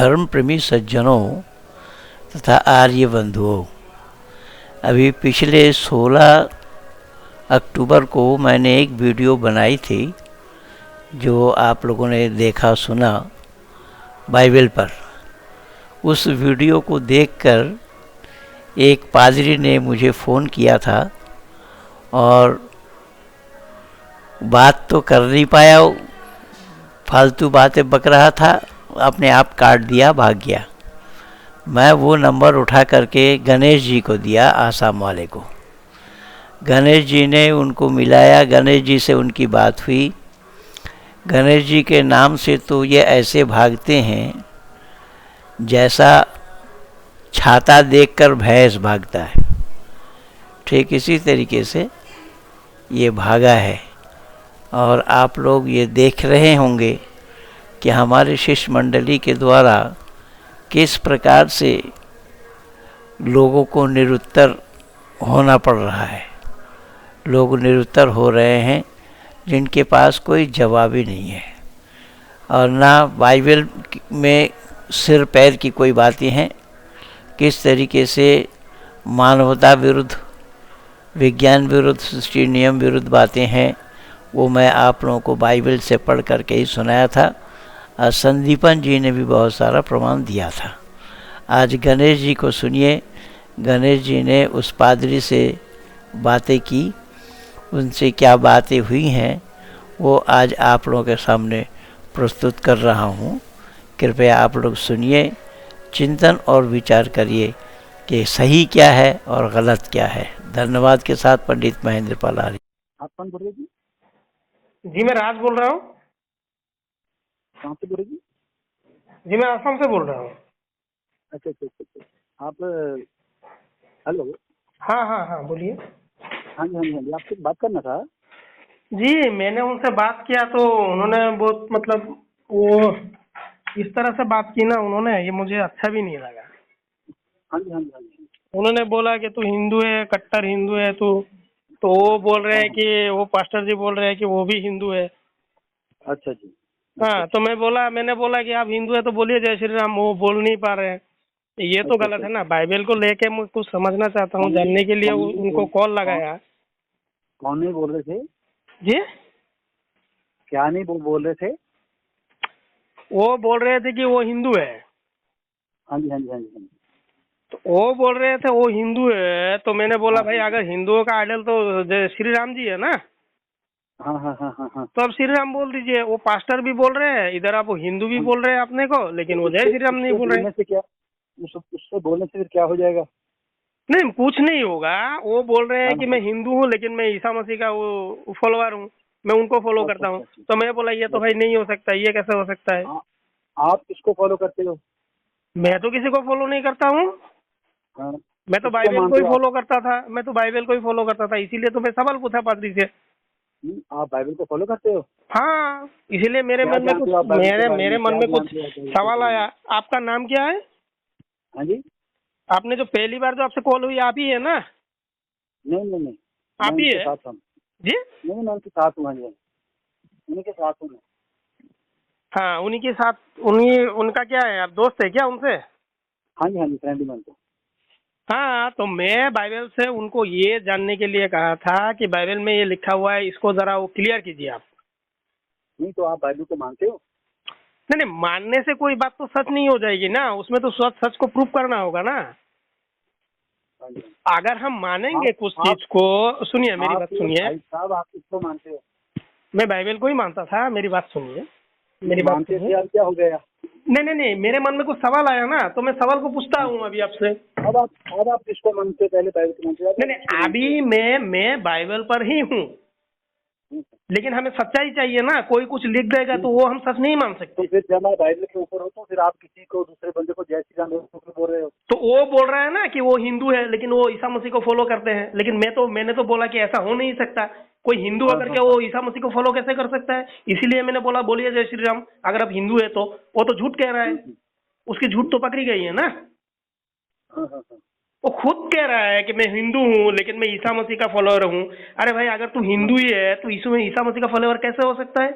धर्म प्रेमी सज्जनों तथा आर्य बंधुओं, अभी पिछले 16 अक्टूबर को मैंने एक वीडियो बनाई थी जो आप लोगों ने देखा सुना बाइबल पर। उस वीडियो को देखकर एक पादरी ने मुझे फ़ोन किया था और बात तो कर नहीं पाया, फालतू बातें बक रहा था, अपने आप काट दिया, भाग गया। मैं वो नंबर उठा करके गणेश जी को दिया, आसाम वाले को। गणेश जी ने उनको मिलाया, गणेश जी से उनकी बात हुई। गणेश जी के नाम से तो ये ऐसे भागते हैं जैसा छाता देखकर भैंस भागता है, ठीक इसी तरीके से ये भागा है। और आप लोग ये देख रहे होंगे कि हमारे शिष्य मंडली के द्वारा किस प्रकार से लोगों को निरुत्तर होना पड़ रहा है। लोग निरुत्तर हो रहे हैं जिनके पास कोई जवाब ही नहीं है, और ना बाइबल में सिर पैर की कोई बातें हैं। किस तरीके से मानवता विरुद्ध, विज्ञान विरुद्ध, सृष्टि नियम विरुद्ध बातें हैं, वो मैं आप लोगों को बाइबल से पढ़ करके ही सुनाया था। और संदीपन जी ने भी बहुत सारा प्रमाण दिया था। आज गणेश जी को सुनिए। गणेश जी ने उस पादरी से बातें की, उनसे क्या बातें हुई हैं वो आज आप लोगों के सामने प्रस्तुत कर रहा हूँ। कृपया आप लोग सुनिए, चिंतन और विचार करिए कि सही क्या है और गलत क्या है। धन्यवाद के साथ पंडित महेंद्र पाल आर्य। आप कौन बोल रहे जी? जी मैं राज बोल रहा हूँ। कहाँ से बोल रहे जी? जी मैं असम से बोल रहा हूँ। अच्छा अच्छा अच्छा अच्छा। आप हेलो? हाँ हाँ हाँ बोलिए। हाँ जी हाँ जी हाँ जी, आपसे बात करना था। जी मैंने उनसे बात किया तो उन्होंने बहुत मतलब वो इस तरह से बात की ना उन्होंने, ये मुझे अच्छा भी नहीं लगा। हाँ जी हाँ जी हाँ जी। उन्होंने बोला कि तू हिंदू है, कट्टर हिंदू है तू। तो वो बोल रहे हाँ हैं हाँ। कि वो पास्टर जी बोल रहे हैं कि वो भी हिंदू है। अच्छा जी। अच्छा हाँ तो मैंने बोला कि आप हिंदू है तो बोलिए जय श्री राम। वो बोल नहीं पा रहे हैं। ये तो अच्छा गलत अच्छा है ना। अच्छा। बाइबल को लेके मैं कुछ समझना चाहता हूँ, जानने के लिए उनको कॉल लगाया। कौन नहीं बोल रहे थे? जी क्या नहीं बोल रहे थे? वो बोल रहे थे कि वो हिंदू है। हाँ जी हाँ जी हाँ जी हाँ जी। तो वो बोल रहे थे वो हिंदू है, तो मैंने बोला हाँ भाई हाँ अगर हिंदुओं का आइडल तो जय श्री राम जी है ना, हाँ हाँ हाँ हाँ हाँ। तो अब श्री राम बोल दीजिए। वो पास्टर भी बोल रहे हैं इधर, आप वो हिंदू भी हाँ। बोल रहे हैं अपने को, लेकिन तो वो जय उससे श्री राम नहीं उससे बोल रहे। बोलने से क्या, उससे बोलने से फिर क्या हो जाएगा? नहीं कुछ नहीं होगा। वो बोल रहे हैं हाँ कि हाँ। मैं हिंदू हूँ लेकिन मैं ईसा मसीह का वो फॉलोअर हूँ, मैं उनको फॉलो अच्छा करता हूँ। अच्छा अच्छा तो मैं बोला ये तो भाई अच्छा। नहीं हो सकता, ये कैसे हो सकता है। आप किसको फॉलो करते हो? मैं तो किसी को फॉलो नहीं करता हूँ। हाँ। मैं तो किसको बाइबल को मानते ही हो आप? फॉलो करता था। मैं तो बाइबल को ही फॉलो करता था, इसीलिए तो मैं सवाल पूछा पादरी से। आप बाइबल को फॉलो करते हो? हाँ इसीलिए मेरे क्या मन में कुछ जानते हो आप बाइबल के बारे मेरे में? मन क्या में कुछ जानते हो आप बाइबल के सवाल बारे में? आया। आपका नाम क्या है? हाँ जी। आपने जो पहली बार जो आपसे कॉल हुई आप ही है ना? नहीं नहीं नहीं, मैं आप ही उनके है? साथ हूँ। जी नहीं, मैं उनके साथ हूँ। हाँ जी, उन्हीं के साथ हूँ मैं। हाँ उन्हीं के साथ। उन्हीं उनका क्या है, आप दोस्त है क्या उनसे? हाँ जी हाँ जी, फ्रेंड मैं उनका। हाँ तो मैं बाइबल से उनको ये जानने के लिए कहा था कि बाइबल में ये लिखा हुआ है, इसको जरा वो क्लियर कीजिए आप। नहीं तो आप बाइबल को मानते हो? नहीं नहीं, मानने से कोई बात तो सच नहीं हो जाएगी ना, उसमें तो सच सच को प्रूफ करना होगा ना। हाँ जी। अगर हम मानेंगे आप कुछ आप चीज को, सुनिए मेरी बात आप सुनिए। भाई साहब, आप किसको मानते हो? मैं बाइबल को ही मानता था, मेरी बात सुनिए। मेरी बात मानते सुनिए। थे, अब क्या हो गया? नहीं नहीं नहीं, मेरे मन में कुछ सवाल आया ना, तो मैं सवाल को पूछता हाँ। हूँ अभी आपसे। अब आप किसको मानते हो? पहले बाइबल को मानते हो, अब नहीं आप किसको नहीं, मानते हो? अभी मैं बाइबल पर ही हूँ, लेकिन हमें सच्चाई चाहिए ना। कोई कुछ लिख देगा तो वो हम सच नहीं मान तो सकते। फिर जब आप बाइबल के ऊपर हो तो फिर आप किसी को, दूसरे बंदे को जय श्री राम बोल रहे हो? तो वो बोल रहा है ना कि वो हिंदू है लेकिन वो ईसा मसीह को फॉलो करते हैं, लेकिन मैंने तो बोला कि ऐसा हो नहीं सकता। कोई हिंदू हाँ होकर हाँ के हाँ वो ईसा मसीह को फॉलो कैसे कर सकता है? इसीलिए मैंने बोला बोलिए जय श्री राम। अगर आप हिंदू है तो वो तो झूठ कह रहा है, उसकी झूठ तो पकड़ी गई है ना। हाँ हाँ हाँ वो खुद कह रहा है कि मैं हिंदू हूँ लेकिन मैं ईसा मसीह का फॉलोअर हूँ। अरे भाई अगर तू हाँ हिंदू ही है तो ईसा मसीह का फॉलोअर कैसे हो सकता है?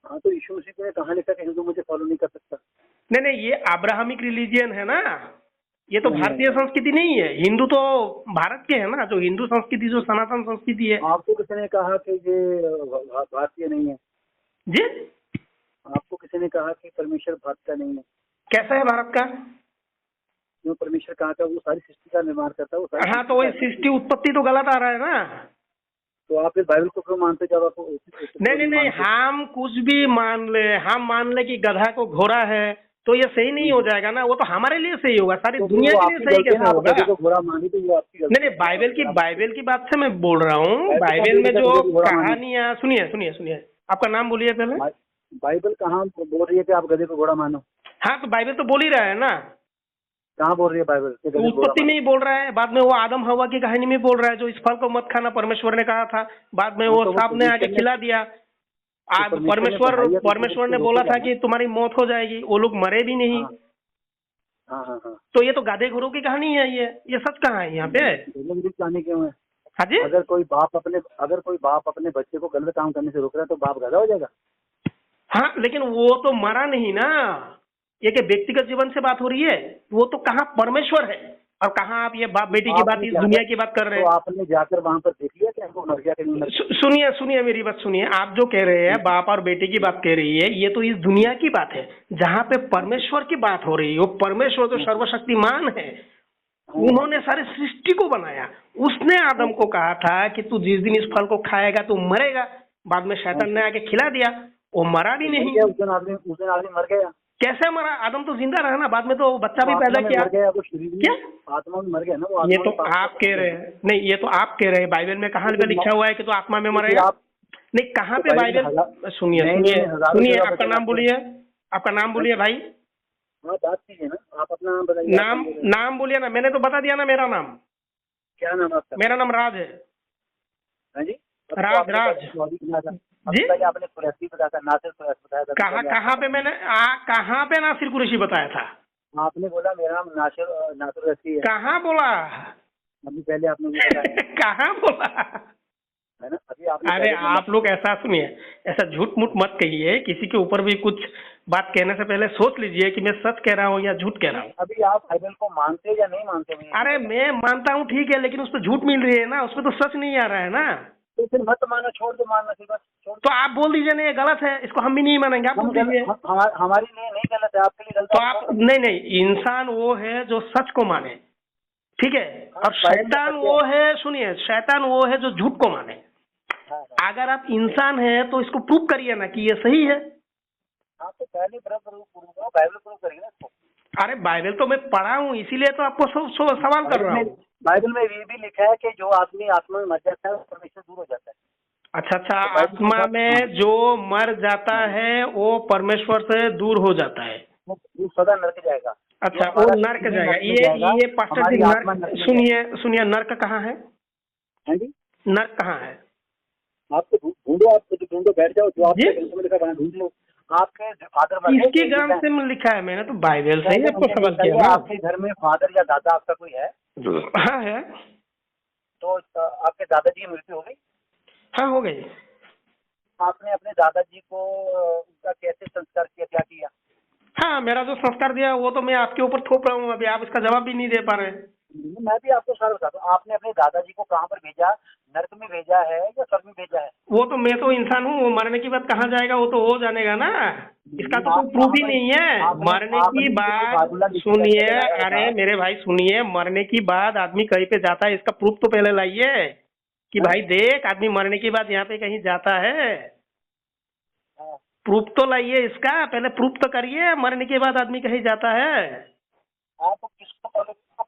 हाँ, तो यीशु मसीह ने कहाँ लिखा कि हिंदू मुझे फॉलो नहीं कर सकता? नहीं नहीं, ये अब्राहमिक रिलीजियन है ना, ये तो नहीं, भारतीय संस्कृति नहीं है। हिंदू तो भारत के है ना, जो हिंदू संस्कृति जो सनातन संस्कृति है। आपको किसी कहा कि ये भारतीय नहीं है? जी, आपको किसी ने कहा कि परमेश्वर भारत का नहीं है? कैसा है भारत का? जो परमेश्वर कहा था वो सारी सृष्टि का निर्माण करता है, वो सारी हाँ, तो वही सृष्टि उत्पत्ति तो गलत आ रहा है ना। तो आप इस बाइबल को क्यों मानते जब आपको नहीं नहीं, हम कुछ भी मान ले, हम मान ले कि गधा को घोड़ा है, तो ये सही नहीं हो जाएगा ना। वो तो हमारे लिए सही होगा, सारी दुनिया के लिए सही कैसे होगा? को घोड़ा मानी तो वो आपकी नहीं नहीं, बाइबल की बात से मैं बोल रहा हूँ। बाइबल में जो कहानियाँ, सुनिए सुनिए सुनिए, आपका नाम बोलिए पहले। बाइबल कहाँ बोल रही है कि आप गधे को घोड़ा मानो? हाँ, तो बाइबल तो बोल ही रहा है ना। कहाँ बोल रही है बाइबल? उत्पत्ति में ही बोल रहा है, बाद में वो आदम हवा की कहानी में बोल रहा है, जो इस फल को मत खाना परमेश्वर ने कहा था, बाद में वो सांप ने आके खिला दिया। आज परमेश्वर ने बोला था कि तुम्हारी मौत हो जाएगी, वो लोग मरे भी नहीं। हाँ हाँ हाँ, तो ये तो गाधे घोड़ों की कहानी है, ये सच कहाँ है यहाँ पे? कहानी क्यों है? हाँ जी, अगर कोई बाप अपने बच्चे को गलत काम करने से रोक रहा है तो बाप गधा हो जाएगा? हाँ, लेकिन वो तो मरा नहीं ना। ये क्या व्यक्तिगत जीवन से बात हो रही है? वो तो कहाँ परमेश्वर है और कहाँ आप ये बाप बेटी की बात, इस दुनिया की बात कर रहे हैं। तो आपने जाकर वहाँ पर देख लिया कि मर गया? सुनिए सुनिए, मेरी बात सुनिए। आप जो कह रहे हैं बाप और बेटी की बात कह रही है, ये तो इस दुनिया की बात है। जहाँ पे परमेश्वर की बात हो रही है, वो परमेश्वर तो सर्वशक्तिमान है, उन्होंने सारे सृष्टि को बनाया। उसने आदम को कहा था कि तू जिस दिन इस फल को खाएगा तू मरेगा। बाद में शैतान ने आके खिला दिया, वो मरा भी नहीं। उस दिन आदमी मर गया। कैसे मरा? आदम तो जिंदा रहा ना, बाद में तो बच्चा भी पैदा किया। क्या आत्मा में मर गया ना वो? ये तो आप कह रहे हैं। नहीं, ये तो आप कह रहे हैं। बाइबल में कहाँ पे लिखा हुआ है कि तो आत्मा में मरेगा? नहीं, कहाँ पे बाइबल? सुनिए सुनिए सुनिए, आपका नाम बोलिए, आपका नाम बोलिए भाई। बात कीजिए ना, आप अपना नाम बताइए। नाम बोलिए ना, मैंने तो बता दिया ना मेरा नाम। क्या नाम है आपका? मेरा नाम राज है। हाँ जी, राज जी। आपने कुरैशी बताया था, नासिर कुरैशी बताया था। कहाँ पे मैंने कहाँ पे नासिर कुरैशी बताया था? आपने बोला मेरा नाम नासिर कुरैशी है। कहाँ बोला? अभी पहले आपने बताया। कहाँ बोला है ना? अभी आपने। अरे आप लोग ऐसा सुनिए, ऐसा झूठ मूठ मत कहिए। किसी के ऊपर भी कुछ बात कहने से पहले सोच लीजिए कि मैं सच कह रहा हूँ या झूठ कह रहा हूँ। अभी आप बाइबल को मानते या नहीं मानते? अरे मैं मानता हूँ, ठीक है, लेकिन उस पर झूठ मिल रही है ना, उसमें तो सच नहीं आ रहा है ना। तो फिर मत मानो, छोड़ दो मानना, फिर बस छोड़ दो। तो आप बोल दीजिए नहीं, ये गलत है, इसको हम भी नहीं मानेंगे। आप बोल दीजिए हमारे लिए नहीं गलत है, आपके लिए गलत तो है। आप नहीं, इंसान वो है जो सच को माने, ठीक है, और शैतान वो है, सुनिए, शैतान वो है जो झूठ को माने। अगर आप इंसान है तो इसको प्रूव करिए ना कि ये सही है। हाँ, तो पहले बाइबल प्रूव करिए ना इसको। अरे बाइबल तो मैं पढ़ा हूँ, इसीलिए तो आपको सवाल कर रहा हूँ। बाइबल में ये भी लिखा है कि जो आदमी आत्मा में मर जाता है परमेश्वर दूर हो जाता है। अच्छा, आत्मा में जो मर जाता है वो परमेश्वर से दूर हो जाता है, वो सदा नरक जाएगा। अच्छा, वो नरक जाएगा। ये पास्टर जी, नरक सुनिए, नरक कहाँ है? हाँ जी, नरक कहाँ है? आपको ढूंढो, बैठ जाओ, जो आपके ग्रंथ में लिखा है ढूंढ लो। आपके फादर इसके ग्रंथ से लिखा है, मैंने तो बाइबल से ही आपको सवाल किया ना। आपके घर में फादर या दादा आपका कोई है? हाँ है। तो आपके दादाजी की मृत्यु हो गई? हाँ, हो गई। आपने अपने दादाजी को उनका कैसे संस्कार किया, क्या किया? हाँ, मेरा जो संस्कार दिया वो तो मैं आपके ऊपर थोप रहा हूँ, अभी आप इसका जवाब भी नहीं दे पा रहे। मैं भी आपको सारा बताता हूँ। आपने अपने दादाजी को कहाँ पर भेजा? नरक में भेजा है या स्वर्ग में भेजा है? वो तो मैं तो इंसान हूँ, वो मरने की बात कहाँ जाएगा, वो तो हो जानेगा ना। इसका तो कोई प्रूफ ही नहीं है। मरने की बात सुनिए, अरे मेरे भाई सुनिए, मरने की बाद आदमी कहीं पे जाता है, इसका प्रूफ तो पहले लाइए कि भाई देख, आदमी मरने की बाद यहाँ पे कहीं जाता है। प्रूफ तो लाइए इसका, पहले प्रूफ तो करिए, मरने के बाद आदमी कहीं जाता है। आप किसको,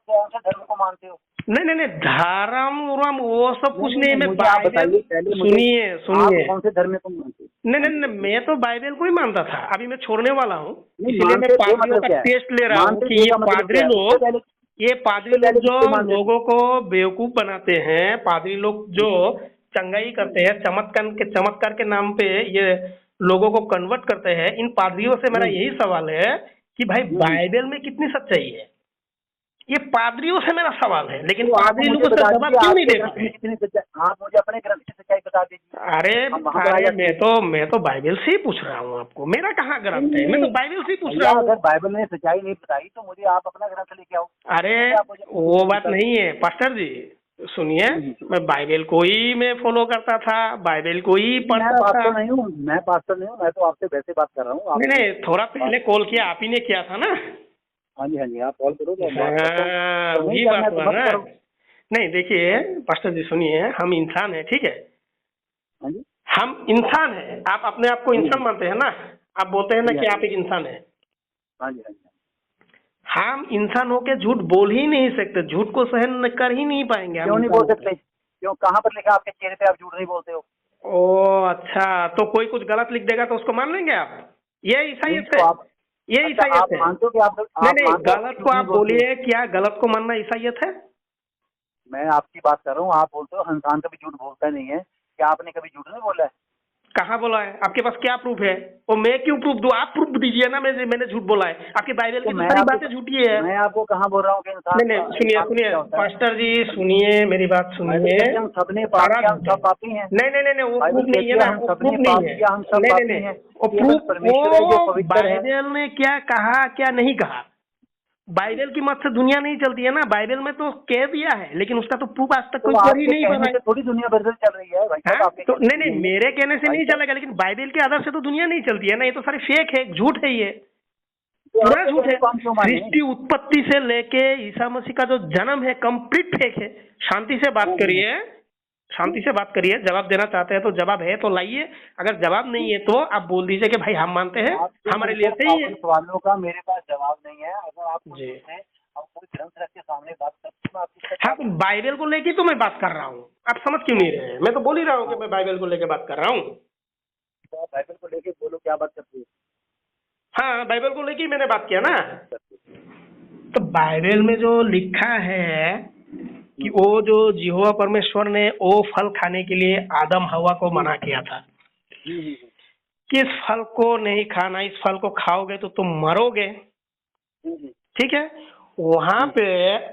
कौन से धर्म को मानते हो? नहीं, धर्म वो सब कुछ नहीं। मैं सुनिए कौन से धर्म को मानते हो? नहीं, मैं तो बाइबल को ही मानता था, अभी मैं छोड़ने वाला हूँ, इसलिए मैं पादरियों का टेस्ट ले रहा हूँ कि ये पादरी लोग जो लोगों को बेवकूफ बनाते हैं, पादरी लोग जो चंगाई करते हैं, चमत्कार के नाम पे ये लोगों को कन्वर्ट करते हैं, इन पादरियों से मेरा यही सवाल है कि भाई बाइबल में कितनी सच्चाई है? ये पादरियों से मेरा सवाल है, लेकिन तो आप पादरी मुझे लोग बता उसका जवाब दीजिए, क्यों नहीं आपके दे ग्रंथ रहे? में कितनी सच्चाई, आप मुझे अपने ग्रंथ की सच्चाई बता दीजिए। अरे हम वहाँ पर आ अरे जाते मैं तो बाइबल से ही पूछ रहा हूँ आपको, मेरा कहाँ ग्रंथ है, मैं तो नहीं, बाइबल से ही पूछ भैया रहा हूँ। अगर बाइबल ने सच्चाई नहीं बताई तो मुझे आप अपना ग्रंथ लेके आओ। अरे आप मुझे वो बात नहीं है पास्टर जी, सुनिए, मैं बाइबल को ही मैं फॉलो करता था, बाइबल को ही मैं पढ़ता था। पास्टर नहीं हूँ, मैं पास्टर नहीं हूँ, मैं तो आपसे वैसे बात कर रहा हूँ। आप नहीं थोड़ा पहले कॉल किया, आप ही ने किया था ना। हाँ जी, हाँ जी, आप कॉल करो तो हम बात करते हैं। हाँ, तो नहीं वही करना बात है तो हुआ मत ना। करो। नहीं देखिए पास्टर जी सुनिए, हम इंसान हैं, ठीक है, हाँ जी, हम इंसान हैं, आप अपने आप को इंसान मानते हैं ना, आप बोलते हैं ना कि आप एक इंसान हैं। हाँ जी, हाँ जी। हम इंसान होके झूठ बोल ही नहीं सकते, झूठ को सहन कर ही नहीं पाएंगे हम क्यों नहीं इंसान बोल होके। सकते? क्यों, कहाँ पर लिखा आपके चेहरे पे आप झूठ नहीं बोलते हो? ओ अच्छा, तो कोई कुछ गलत लिख देगा तो उसको मान लेंगे आप? ये नहीं ईसाइयत तो है, आप, ये अच्छा ईसाइयत आप है। मानते हो कि आप नहीं मानते हो आप गलत झूठ को नहीं आप बोलते हो? बोलिए, क्या गलत को मानना ईसाइयत है? मैं आपकी बात कर रहा हूँ, आप बोलते हो इंसान कभी झूठ बोलता नहीं है, क्या आपने कभी झूठ नहीं बोला है? कहाँ बोला है? आपके पास क्या प्रूफ है? और मैं क्यों प्रूफ दूं? आप प्रूफ दीजिए ना, मैंने झूठ बोला है। आपकी बाइबल तो की तो सारी बातें आपको झूठी है। मैं आपको कहाँ बोल रहा हूँ कि इंसान नहीं सुनिए इंसान को सुनिए क्या होता है? पास्टर जी, सुनिए मेरी बात बाइबल सुनिए, कहती है हम सबने पाप सारा किया, हम झूठ है। सब पापी हैं। नहीं वो बाइबल प्रूफ नहीं कहती है है ना, हम वो सबने प्रूफ नहीं पाप है। किया, हम सब पापी नहीं हैं। वो केवल प्रूफ, परमेश्वर है जो वो पवित्र है। बाइबल ने क्या कहा क्या नहीं कहा, बाइबल की मत से दुनिया नहीं चलती है ना, बाइबल में तो कह दिया है, लेकिन उसका तो प्रूफ आज तक तो कोई कर ही आपके नहीं कहने पाया से है। थोड़ी दुनिया बदल चल रही है भाई साहब, हाँ? आपके तो कहने से नहीं नहीं है मेरे कहने से भाई नहीं साहब। चलेगा, लेकिन बाइबल के आधार से तो दुनिया नहीं चलती है ना, ये तो सारे फेक है, झूठ है, ये तो पूरा आपके झूठ कहने है। को हम क्यों माने? सृष्टि उत्पत्ति से लेके ईसा मसीह का जो जन्म है कंप्लीट फेक है। शांति से बात करिए, शांति से बात करिए, जवाब देना चाहते हैं तो जवाब है तो लाइए, अगर जवाब नहीं है तो आप बोल दीजिए कि भाई हम मानते हैं, आपके हमारे लिए मतलब सही है। आपके सवालों का मेरे पास जवाब नहीं है। अगर आप जी कोई ग्रंथ रख के सामने बात करते हैं, मैं आपकी हाँ, तो बाइबल को लेके तो मैं बात कर रहा हूँ, आप समझ क्यों नहीं रहे हैं? मैं तो बोल ही रहा हूँ कि मैं बाइबल को लेके बात कर रहा हूँ। तो आप बाइबल को लेके बोलो, क्या बात करते हो? हाँ, बाइबल को लेके ही मैंने बात किया ना। तो बाइबल में जो लिखा है कि वो जो यहोवा परमेश्वर ने वो फल खाने के लिए आदम हवा को मना किया था कि इस फल को नहीं खाना, इस फल को खाओगे तो तुम मरोगे, ठीक है? वहां पे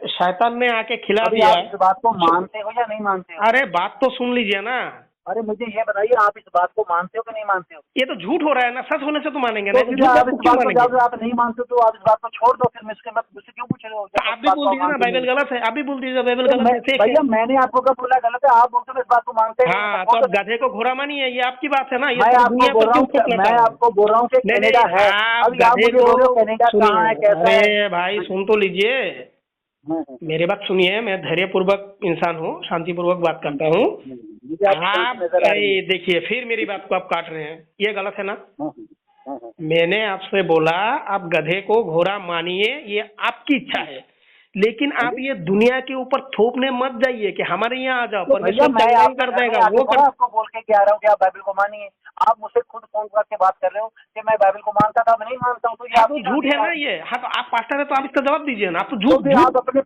शैतान ने आके खिला अभी दिया। आप इस बात को मानते हो या नहीं मानते हो? अरे बात तो सुन लीजिए ना, अरे मुझे ये बताइए, आप इस बात को मानते हो कि नहीं मानते हो? ये तो झूठ हो रहा है ना, सच होने से तो मानेंगे तो ना, फिर झूठ आप बात इस को क्यों बात को, मानेंगे? जब आप नहीं मानते हो तो आप इस बात को छोड़ दो, फिर मुझसे क्यों पूछ रहे हो? तो आप भी बोल दीजिए ना बाइबल गलत है, आप भी बोल दीजिए बाइबल गलत है, फेक है। भैया मैंने आपको कब बोला गलत है? आप बोलते हो इस बात को मानते हैं। हाँ, तो आप गधे को घोड़ा मानिए, ये आपकी बात है ना, ये मैं तो आपको दुनिया बोल पर रहा क्यों हूँ, थोपना मैं चाह रहे हैं? आपको बोल रहा हूँ कि नहीं कनाडा है। आप अभी आप गधे मुझे बोल रहे हो को कनाडा कहाँ है, सुनिए, कैसा है? अरे भाई सुन तो लीजिए, मेरी बात सुनिए, मैं धैर्यपूर्वक इंसान हूँ, शांतिपूर्वक बात करता हूँ। मुझे आपकी आप गलती नजर आ रही है। देखिए, फिर मेरी बात को आप काट रहे हैं, ये गलत है ना। हाँ, हाँ, हाँ। मैंने आपसे बोला आप गधे को घोड़ा मानिए, ये आपकी इच्छा है, लेकिन आप ये दुनिया के ऊपर थोपने मत जाइए कि हमारे यहाँ आ जाओ, तो भैया परमेश्वर मैं चंगाई आपके कर घर में देगा, आके वो थोड़ा कर। आपको बोल के क्या रहा हूँ कि आप बाइबल को मानिए। आप मुझसे खुद फोन करके बात कर रहे हो कि मैं बाइबल को मानता था, मैं नहीं मानता हूँ, तो ये हाँ, तो आपकी झूठ गलती है ना ये। हाँ, तो आप पास्टर है तो आप इसका जवाब दीजिए ना, आप तो तो झूठ फिर झूठ। आप अपने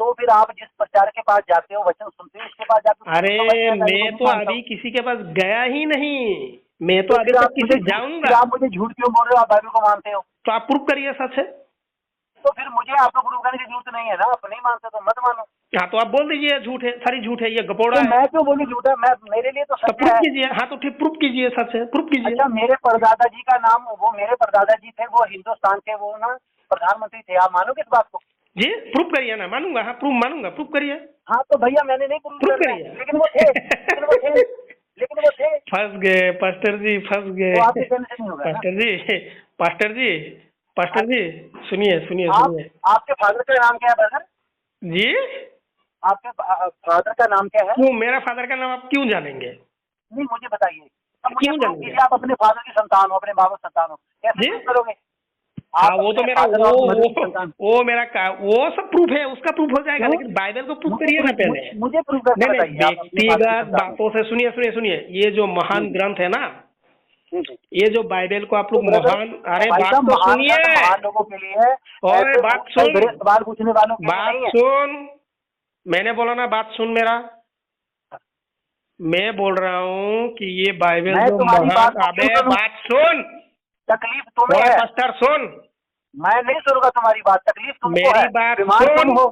तो फिर आप जिस प्रचार के पास जाते हो, वचन सुनते हो, उसके पास जाते हो, अरे मैं तो अभी किसी के पास गया ही नहीं, मैं तो अभी तक किसी जाऊंगा। आप मुझे झूठ क्यों बोल रहे हो? आप बाइबल को मानते हो तो आप प्रूफ करिए सच है। तो फिर मुझे आपको प्रूफ करने की जरूरत नहीं है ना। आप नहीं मानते तो मत मानो। हाँ, तो आप बोल दीजिए झूठ है, सारी झूठ है, ये गपोड़ा तो है। मैं क्यों बोलूं झूठा? मैं, मेरे लिए तो तो सत्य प्रूफ है। कीजिए। हाँ, तो ठीक प्रूफ कीजिए, सच है, प्रूफ कीजिए। अच्छा, मेरे परदादा जी का नाम, वो मेरे परदादा जी थे, वो हिंदुस्तान के वो ना प्रधानमंत्री थे। आप मानोगे इस बात को? जी प्रूफ करिए ना, मानूंगा। हाँ, प्रूफ मानूंगा, प्रूफ करिए। हाँ तो भैया मैंने नहीं प्रूफ प्रूफ करना है, करिए। लेकिन वो थे, लेकिन वो थे। फंस गए पास्टर जी, फंस गए। वो आपके कहने से नहीं होगा ना। पास्टर जी, पास्टर जी, सुनिए सुनिए सुनिए। आपके फादर का नाम क्या है ब्रदर? जी, आपके फादर का नाम क्या है? क्यों मेरा फादर का नाम आप क्यों जानेंगे? नहीं मुझे बताइए। अब मुझे क्यों प्रूफ जानेंगे? कीजिए, आप अपने फादर की संतान हो, अपने बाबा की संतान हो, कैसे जी? प्रूफ करोगे? हाँ, आप वो तो अपने मेरा father और mother की संतान। वो मेरा वो सब प्रूफ है, उसका प्रूफ हो जाएगा, क्यों? लेकिन बाइबल को प्रूफ करिए ना पहले। मुझे प्रूफ करके नहीं बताइए आप अपने father की व्यक्तिगत संतान हो। बातों से सुनिए सुनिए सुनिए, ये जो महान ग्रंथ है ना, ये जो बाइबल को आप लोग महान, अरे बात तो सुनिए, महान लोगों के लिए है। और ऐसे बात कई सुन, बड़े सवाल पूछने वालों के लिए बात नहीं है। सुन, मैंने बोला ना बात सुन मेरा। मैं बोल रहा हूँ कि ये बाइबल मैं जो तुम्हारी बात महान, को क्यों अबे सुनूं? बात सुन, तकलीफ तुम्हें है। पास्टर सुन, मैं नहीं सुनूंगा तुम्हारी बात, तकलीफ तुमको मेरी है, बात बीमार सुन। तुम हो,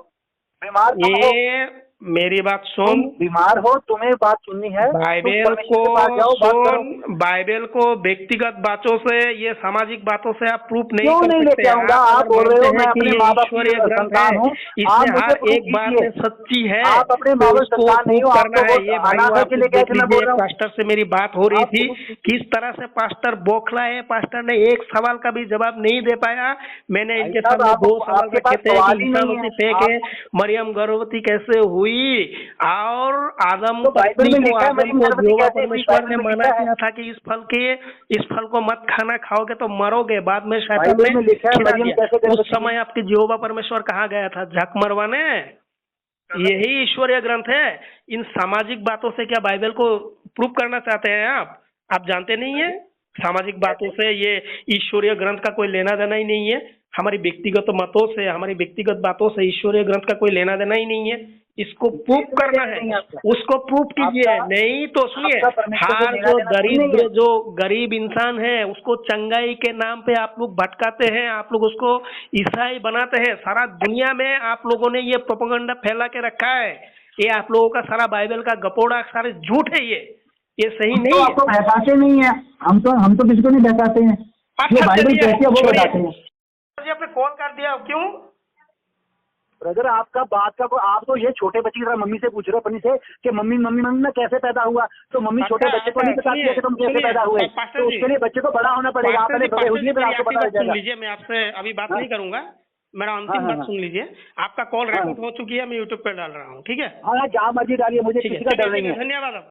बीमार तुम हो, ये मेरी बात तुम सुन। बीमार हो, तुम्हें बात सुननी है, तुम बाइबल परमेश्वर को के पास जाओ, बात करो। सुन, बाइबल को व्यक्तिगत बातों से, ये सामाजिक बातों से आप प्रूफ नहीं क्यों कर नहीं सकते। लेके आऊंगा? आप आप अगर बोल रहे मानते हो मैं हैं कि अपने ये माँ बाप की ईश्वरीय ग्रंथ है, संतान हूँ, आप इसमें मुझे हर प्रूफ एक बात कीजिए। में सच्ची है, आप अपने तो माँ बाप उसको संतान नहीं हो, प्रूफ आप करना तो है। ये भाइयों अनाथ है आप के लिए देख कैसे मैं लीजिए, बोल एक रहा हूँ? पास्टर से मेरी बात हो रही आप थी, प्रूफ किस तरह से पास्टर बौखला है, पास्टर ने एक सवाल का भी जवाब नहीं दे पाया। मैंने भाई इनके साहब, सामने आप 2 सवाल आपके रखे पास थे कि सवाल ही ईसा नहीं है। मसीह फेंक है, आप मरियम गर्भवती कैसे हुई, और आदम तो बाइबल पत्नी में को, लिखा है आदम मरियम को गर्भवती यहोवा कैसे हुई? परमेश्वर ने बाइबल में मना लिखा है, किया था कि इस फल को मत खाना, खाओगे तो मरोगे। बाद में शैतान बाइबल ने में लिखा है खिला मरियम दिया। कैसे उस गर्भवती समय आपके यहोवा परमेश्वर कहाँ गया था? झक मरवाने। यही ईश्वरीय ग्रंथ है। इन सामाजिक बातों से क्या बाइबल को प्रूव करना चाहते हैं आप जानते नहीं है? सामाजिक बातों से ये ईश्वरीय ग्रंथ का कोई लेना देना ही नहीं है। हमारी व्यक्तिगत मतों से, हमारी व्यक्तिगत बातों से ईश्वरीय ग्रंथ का कोई लेना देना ही नहीं है। इसको प्रूव करना है, उसको प्रूव कीजिए। नहीं तो सुनिए, आपका परमेश्वर से हर लेना जो देना कोई नहीं दरिद्र, है। जो गरीब इंसान है, उसको चंगाई के नाम पे आप लोग भटकाते हैं, आप लोग उसको ईसाई बनाते हैं। सारा दुनिया में आप लोगों ने ये प्रोपेगेंडा फैला के रखा है। ये आप लोगों का सारा बाइबल का गपोड़ा सारे झूठ है। ये सही हम तो नहीं है। आपको बहकाते नहीं है, हम तो किसी को नहीं बहकाते हैं। जो बाइबल चलिए, कहती है वो छोड़िए। बताते हैं। जी, आपने कॉल कर दिया, क्यों? ब्रदर, आपका बात का आप तो ये छोटे बच्चे की तरह मम्मी से पूछ रहे हो अपनी से कि मम्मी मम्मी मम्मी मैं कैसे पैदा हुआ, तो मम्मी छोटे अच्छा, बच्चे को नहीं बताती है कि तुम कैसे सुनिए, पैदा हुए। पास्टर तो जी, उसके लिए बच्चे को बड़ा होना पड़ेगा। आप पहले बड़े हुए फिर आपको बताया सुन जाएगा। लीजिए, मैं आपसे अभी बात हाँ। नहीं करूंगा। मेरा हाँ, अंतिम हाँ, बात हाँ। सुन लीजिए। आपका कॉल हाँ, रिकॉर्ड हो चुकी है, मैं यूट्यूब पे डाल रहा हूँ, ठीक है? हाँ, जहाँ मर्जी डालिए, मुझे ठीक है, किसी का डर चलिए, नहीं है। धन्यवाद।